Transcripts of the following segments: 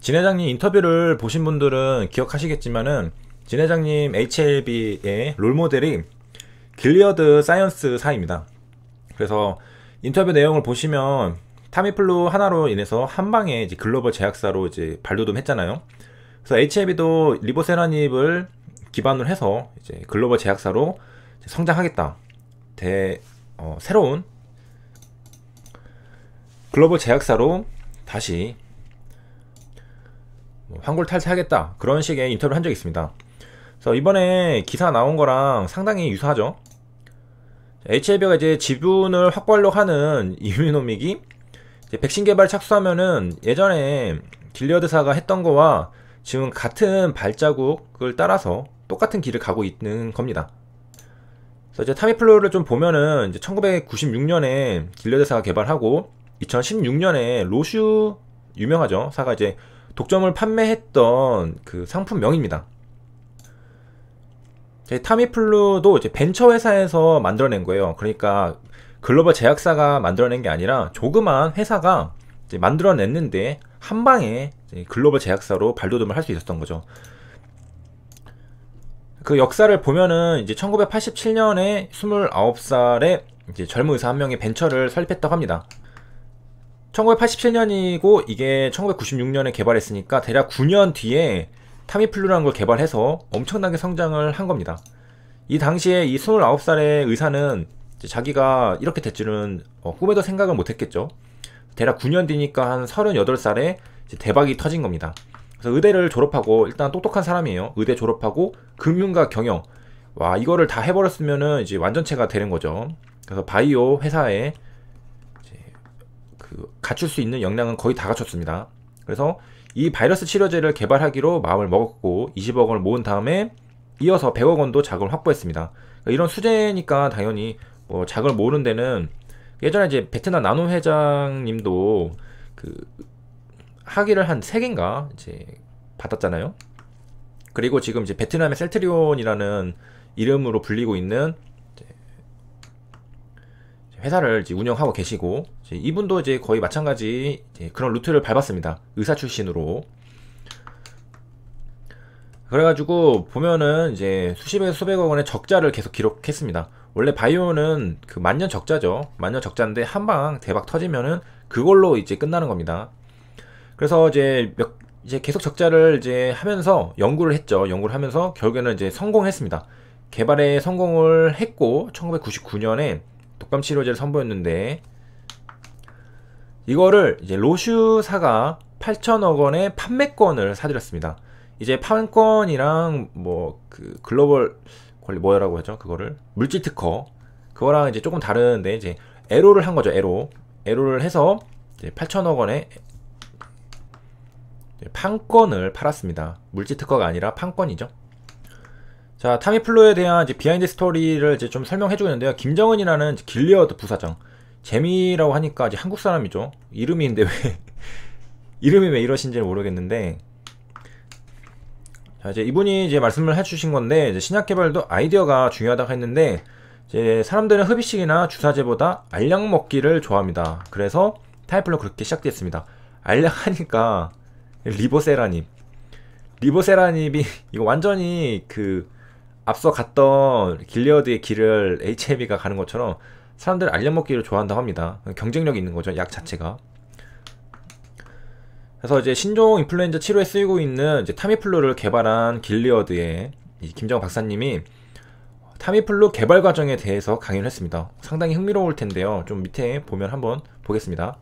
진 회장님 인터뷰를 보신 분들은 기억하시겠지만은 진 회장님 HLB의 롤모델이 길리어드 사이언스사입니다. 그래서 인터뷰 내용을 보시면 타미플루 하나로 인해서 한 방에 이제 글로벌 제약사로 이제 발돋움했잖아요. 그래서 HLB도 리보세라닙을 기반으로 해서 이제 글로벌 제약사로 성장하겠다. 새로운 글로벌 제약사로 다시 환골탈퇴하겠다. 그런 식의 인터뷰를 한 적이 있습니다. 그래서 이번에 기사 나온 거랑 상당히 유사하죠. HLB가 이제 지분을 확보하려고 하는 이뮤노믹이 백신 개발 착수하면은 예전에 길리어드사가 했던 거와 지금 같은 발자국을 따라서 똑같은 길을 가고 있는 겁니다. 그래서 이제 타미플루를 좀 보면은 이제 1996년에 길리어드사가 개발하고 2016년에 로슈 유명하죠. 사가 이제 독점을 판매했던 그 상품명입니다. 타미플루도 이제 벤처 회사에서 만들어낸 거예요. 그러니까 글로벌 제약사가 만들어낸 게 아니라 조그만 회사가 이제 만들어냈는데 한 방에 글로벌 제약사로 발돋움을 할 수 있었던 거죠. 그 역사를 보면은 이제 1987년에 29살의 이제 젊은 의사 한 명이 벤처를 설립했다고 합니다. 1987년이고 이게 1996년에 개발했으니까 대략 9년 뒤에 타미플루라는 걸 개발해서 엄청나게 성장을 한 겁니다. 이 당시에 이 29살의 의사는 자기가 이렇게 될 줄은 꿈에도 생각을 못 했겠죠. 대략 9년 뒤니까 한 38살에 대박이 터진 겁니다. 그래서 의대를 졸업하고, 일단 똑똑한 사람이에요. 의대 졸업하고 금융과 경영, 와, 이거를 다 해버렸으면은 이제 완전체가 되는 거죠. 그래서 바이오 회사에 갖출 수 있는 역량은 거의 다 갖췄습니다. 그래서 이 바이러스 치료제를 개발하기로 마음을 먹었고 20억 원을 모은 다음에 이어서 100억 원도 자금을 확보했습니다. 그러니까 이런 수제니까 당연히 뭐 자금을 모으는 데는, 예전에 이제 베트남 나노 회장님도 그 학위를 한 3개인가 이제 받았잖아요. 그리고 지금 이제 베트남의 셀트리온이라는 이름으로 불리고 있는 회사를 이제 운영하고 계시고, 이분도 이제 거의 마찬가지 그런 루트를 밟았습니다. 의사 출신으로. 그래가지고 보면은 이제 수십에서 수백억 원의 적자를 계속 기록했습니다. 원래 바이오는 그 만년 적자죠. 만년 적자인데 한방 대박 터지면은 그걸로 이제 끝나는 겁니다. 그래서 이제 계속 적자를 이제 하면서 연구를 했죠. 연구를 하면서 결국에는 이제 성공했습니다. 개발에 성공을 했고 1999년에 독감 치료제를 선보였는데, 이거를 이제 로슈사가 8천억 원의 판매권을 사들였습니다. 이제 판권이랑 뭐 그 글로벌 권리 뭐라고 하죠? 그거를 물질 특허, 그거랑 이제 조금 다른데 이제 에로를 한 거죠. 에로를 해서 이제 8천억 원의 판권을 팔았습니다. 물질 특허가 아니라 판권이죠. 자, 타미플루에 대한 이제 비하인드 스토리를 이제 좀 설명해 주겠는데요. 김정은이라는 길리어드 부사장, 재미라고 하니까 이제 한국 사람이죠. 이름인데 이름이 왜 이러신지는 모르겠는데, 자, 이제 이분이 이제 말씀을 해주신 건데, 이제 신약 개발도 아이디어가 중요하다고 했는데, 이제 사람들은 흡입식이나 주사제보다 알약 먹기를 좋아합니다. 그래서 타미플루 그렇게 시작됐습니다. 알약 하니까 리보세라닙이 이거 완전히 그 앞서 갔던 길리어드의 길을 HLB가 가는 것처럼 사람들 알약 먹기를 좋아한다고 합니다. 경쟁력이 있는 거죠, 약 자체가. 그래서 이제 신종 인플루엔자 치료에 쓰이고 있는 이제 타미플루를 개발한 길리어드의 김정은 박사님이 타미플루 개발 과정에 대해서 강의를 했습니다. 상당히 흥미로울 텐데요. 좀 밑에 보면 한번 보겠습니다.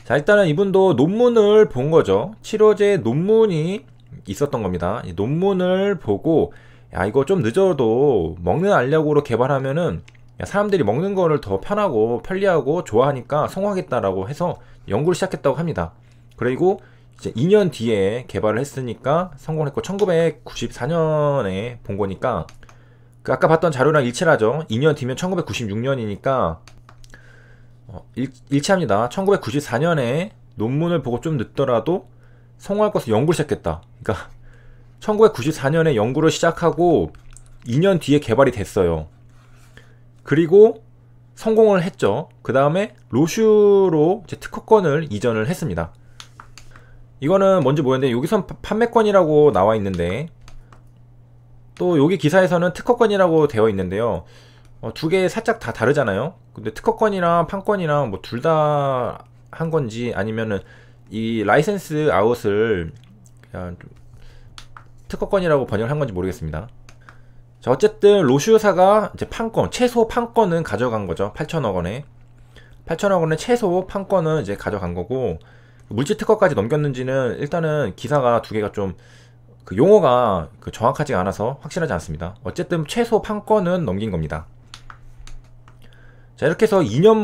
자, 일단은 이분도 논문을 본 거죠. 치료제 논문이 있었던 겁니다. 이 논문을 보고, 야, 이거 좀 늦어도 먹는 알약으로 개발하면은 사람들이 먹는 거를 더 편하고 편리하고 좋아하니까 성공하겠다라고 해서 연구를 시작했다고 합니다. 그리고 이제 2년 뒤에 개발을 했으니까 성공했고, 1994년에 본 거니까 그 아까 봤던 자료랑 일치를 하죠. 2년 뒤면 1996년이니까 일치합니다. 1994년에 논문을 보고 좀 늦더라도 성공할 것을 연구를 시작했다. 그러니까 1994년에 연구를 시작하고 2년 뒤에 개발이 됐어요. 그리고 성공을 했죠. 그 다음에 로슈로 이제 특허권을 이전을 했습니다. 이거는 뭔지 모르겠는데 여기선 판매권이라고 나와 있는데 또 여기 기사에서는 특허권이라고 되어 있는데요. 두 개 살짝 다 다르잖아요. 근데 특허권이랑 판권이랑 뭐 둘 다 한 건지 아니면은 이 라이센스 아웃을 그냥 좀 특허권이라고 번역을 한 건지 모르겠습니다. 자, 어쨌든 로슈사가 이제 판권, 최소 판권은 가져간 거죠. 8천억 원에. 8천억 원의 최소 판권은 이제 가져간 거고, 물질 특허까지 넘겼는지는 일단은 기사가 두 개가 좀 그 용어가 정확하지 않아서 확실하지 않습니다. 어쨌든 최소 판권은 넘긴 겁니다. 자, 이렇게 해서 2년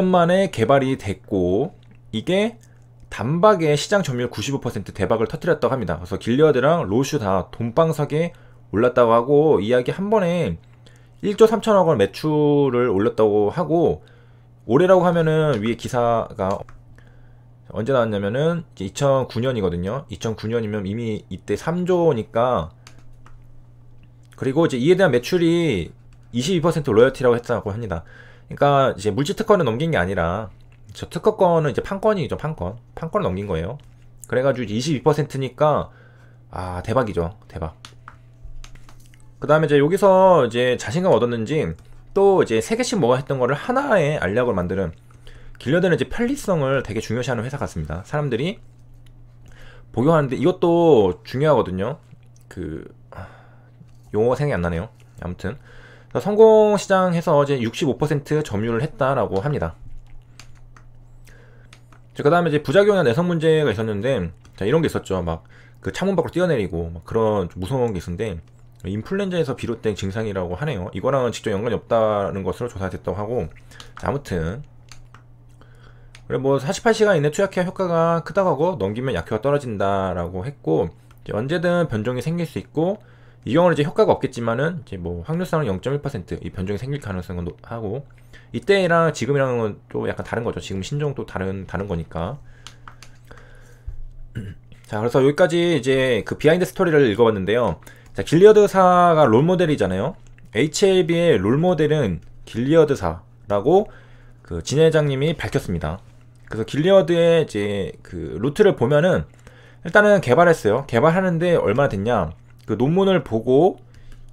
만에 개발이 됐고, 이게 단박에 시장 점유율 95% 대박을 터뜨렸다고 합니다. 그래서 길리어드랑 로슈 다 돈방석에 올랐다고 하고, 이야기 한 번에 1조 3천억 원 매출을 올렸다고 하고, 올해라고 하면은 위에 기사가 언제 나왔냐면은 2009년이거든요. 2009년이면 이미 이때 3조니까. 그리고 이제 이에 대한 매출이 22% 로열티라고 했다고 합니다. 그러니까 이제 물질 특허는 넘긴 게 아니라 저 특허권은 이제 판권이죠. 판권을 넘긴 거예요. 그래가지고 22%니까 아, 대박이죠. 대박. 그 다음에 이제 여기서 이제 자신감 얻었는지 또 이제 3개씩 뭐가 했던 거를 하나의 알약을 만드는, 길리어드는 이제 편리성을 되게 중요시하는 회사 같습니다. 사람들이 복용하는데 이것도 중요하거든요. 용어가 생각이 안 나네요. 아무튼 성공 시장에서 이제 65% 점유를 했다라고 합니다. 그 다음에 이제 부작용이나 내성 문제가 있었는데, 자, 이런 게 있었죠. 막 그 창문 밖으로 뛰어내리고 막 그런 무서운 게 있었는데, 인플루엔자에서 비롯된 증상이라고 하네요. 이거랑은 직접 연관이 없다는 것으로 조사됐다고 하고, 자, 아무튼 그래 뭐 48시간 이내 투약해야 효과가 크다고 하고, 넘기면 약효가 떨어진다라고 했고, 언제든 변종이 생길 수 있고, 이 경우는 이제 효과가 없겠지만은 이제 뭐 확률상은 0.1% 이 변종이 생길 가능성은 하고, 이때랑 지금이랑은 또 약간 다른 거죠. 지금 신종 또 다른 거니까. 자, 그래서 여기까지 이제 그 비하인드 스토리를 읽어봤는데요. 자, 길리어드사가 롤모델이잖아요. HLB의 롤모델은 길리어드사라고 그 진 회장님이 밝혔습니다. 그래서 길리어드의 이제 그 루트를 보면은 일단은 개발했어요. 개발하는데 얼마나 됐냐? 그 논문을 보고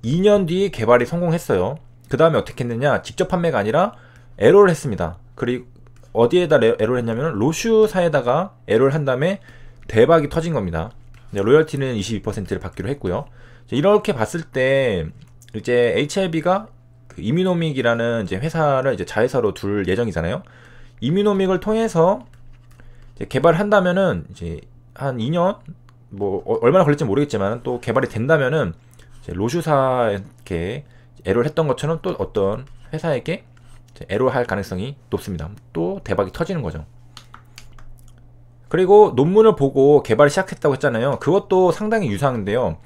2년 뒤 개발이 성공했어요. 그 다음에 어떻게 했느냐? 직접 판매가 아니라 에로를 했습니다. 그리고 어디에다 에로를 했냐면 로슈사에다가 에로를 한 다음에 대박이 터진 겁니다. 로열티는 22%를 받기로 했고요. 이렇게 봤을 때 이제 HLB가 그 이뮤노믹이라는 이제 회사를 이제 자회사로 둘 예정이잖아요. 이뮤노믹을 통해서 이제 개발을 한다면은 이제 한 2년 뭐 얼마나 걸릴지 모르겠지만 또 개발이 된다면은 이제 로슈사에게 에로를 했던 것처럼 또 어떤 회사에게 에로를 할 가능성이 높습니다. 또 대박이 터지는 거죠. 그리고 논문을 보고 개발을 시작했다고 했잖아요. 그것도 상당히 유사한데요.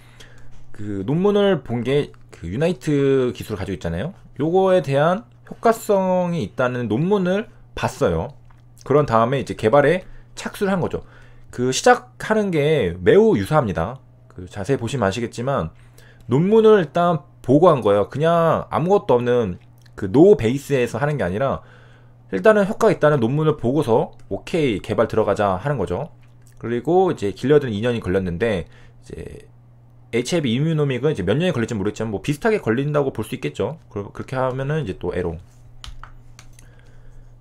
그 논문을 본 게 그 유나이트 기술을 가지고 있잖아요. 요거에 대한 효과성이 있다는 논문을 봤어요. 그런 다음에 이제 개발에 착수를 한 거죠. 그 시작하는 게 매우 유사합니다. 그 자세히 보시면 아시겠지만 논문을 일단 보고 한 거예요. 그냥 아무것도 없는 그 노 베이스에서 하는 게 아니라 일단은 효과가 있다는 논문을 보고서 오케이 개발 들어가자 하는 거죠. 그리고 이제 길리어드는 2년이 걸렸는데 이제 HLB 이뮤노믹은 이제 몇 년이 걸릴지 모르겠지만 뭐 비슷하게 걸린다고 볼 수 있겠죠. 그렇게 하면은 이제 또 에로.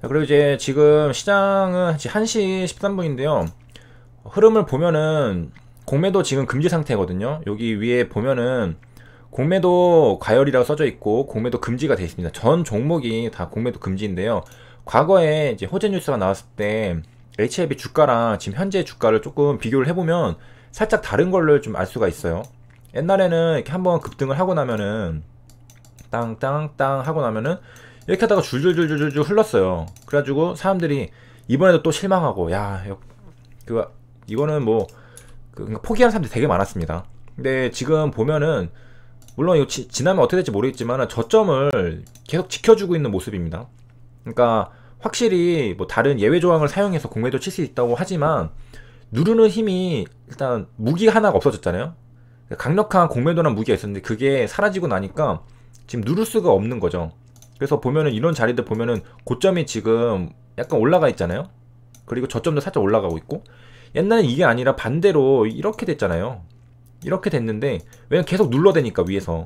자, 그리고 이제 지금 시장은 1시 13분인데요. 흐름을 보면은 공매도 지금 금지 상태거든요. 여기 위에 보면은 공매도 과열이라고 써져 있고 공매도 금지가 되어 있습니다. 전 종목이 다 공매도 금지인데요. 과거에 이제 호재 뉴스가 나왔을 때 HLB 주가랑 지금 현재 주가를 조금 비교를 해보면 살짝 다른 걸로 좀 알 수가 있어요. 옛날에는 이렇게 한번 급등을 하고 나면은 땅땅땅 하고 나면은 이렇게 하다가 줄줄줄줄줄 흘렀어요. 그래가지고 사람들이 이번에도 또 실망하고 이거는 뭐 포기한 사람들이 되게 많았습니다. 근데 지금 보면은 물론 이거 지나면 어떻게 될지 모르겠지만 저점을 계속 지켜주고 있는 모습입니다. 그러니까 확실히 뭐 다른 예외 조항을 사용해서 공매도 칠 수 있다고 하지만 누르는 힘이 일단 무기 하나가 없어졌잖아요. 강력한 공매도란 무기가 있었는데 그게 사라지고 나니까 지금 누를 수가 없는 거죠. 그래서 보면은 이런 자리들 보면은 고점이 지금 약간 올라가 있잖아요. 그리고 저점도 살짝 올라가고 있고, 옛날엔 이게 아니라 반대로 이렇게 됐잖아요. 이렇게 됐는데 왜냐면 계속 눌러대니까 위에서.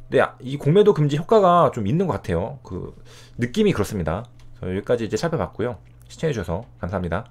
근데 이 공매도 금지 효과가 좀 있는 것 같아요. 그 느낌이 그렇습니다. 여기까지 이제 살펴봤고요. 시청해주셔서 감사합니다.